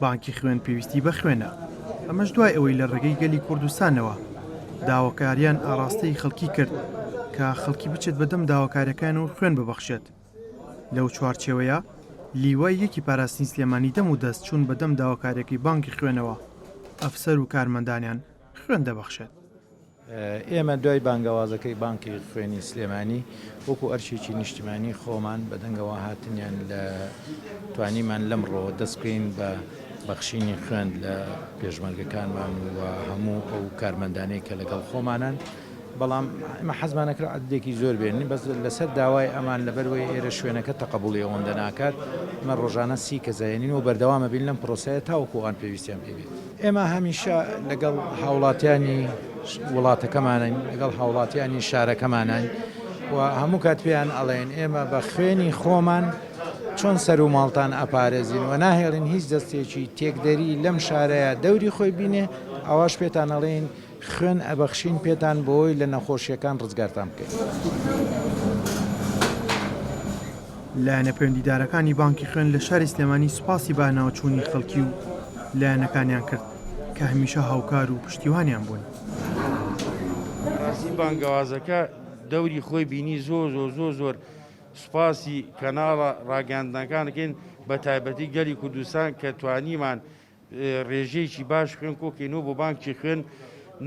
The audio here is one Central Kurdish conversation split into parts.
بانکی خوێن پێویستی بە خوێنە. ئەمەش دوای ئەوەی لە ڕێگەی گەلی کوردستانەوە داواکاریان ئاراستەی خەڵکی کرد کە خەڵکی بچێت بەدەم داواکاریەکان و خوێن ببەخشێت. لەو چوارچێوەیە لیوای یەکی پاراستنی سلێمانی دەم و دەست چوون بەدەم داواکاریەکەی بانکی خوێنەوە ئەفسەر و کارمەندانیان خوێن دەبەخشێت. ئێمە دوای بانگەوازەکەی بانکی خوێنی سلێمانی وەکو ئەرشێکی نیشتیمانی خۆمان بەدەنگەوە هاتنیان لە توانیمان لەمڕۆ دەستکەین بە بەخشینی خوێن لە پێشمەرگەکانمان و هەموو ئەو کارمەندانەی کە لەگەڵ خۆمانن. بەڵام ئمە حەزمانەکرا عەددێکی زۆر بێنی بەس لەسەر داوای ئەمان لەبەرەوەی ئێرە شوێنەکە تەقەبوڵی ئەوەندە ناکات ئمە ڕۆژانە 30 کەسەیەنین و بەردەوامە بین لەم پرۆسەیە تاوەکو ئەوان پێویستیان پێبێت. ئێمە هەمیشە لەگەڵ هاوڵاتیانی وڵاتەکەمانین لەگەڵ هاوڵاتیانی شارەکەمانین و هەموو کات پێیان ئەڵێن ئێمە بە خوێنی خۆمان چۆن سەر و ماڵتان ئەپارێزین و ناهێڵین هیچ دەستێکی تێکدەری لەم شارەیە دەوری خۆی بینێ ئەواش پێتان ئەڵێن خوێن ئەبەخشین پێتان بۆی لە نەخۆشیەکان ڕزگارتان بکەین. لایەنە پەیوەندیدارەکانی بانکی خوێن لە شاری سلێمانی سوپاسی بە ناوچوونی خەڵکی و لایەنەکانیان کرد کە هەمیشە هاوکار و پشتیوانیان بوون. ڕاستی بانگەوازەکە دەوری خۆی بینی زۆر سوپاسی کەناڵە ڕاگەاندنەکانەکەین بە تایبەتی گەلی کوردستان کە توانیمان ڕێژەیەکی باش خوێن کۆکەینەوە بۆ بانکی خوێن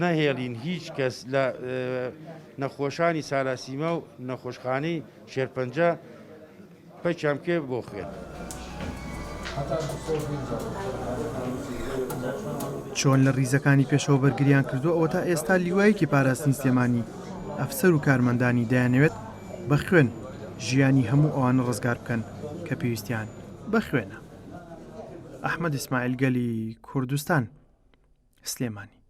نەهێڵین هیچ کەس لە نەخۆشانی سالاسیمە و نەخۆشخانەی شێرپەنجە پەچیان بکێ بۆ خوێن. چۆن لە ریزەکانی پێشەوە بەرگریان کردو ئەوە تا ئێستا لیوایەکی پاراستنی سلێمانی ئەفسەر و کارمەندانی دەیانەوێت بە خوێن ژیانی هەموو ئەوانە ڕزگار بکەن کە پێویستیان بە خوێنە. ئەحمەد ئیسماعیل گەلی کوردستان سلێمانی.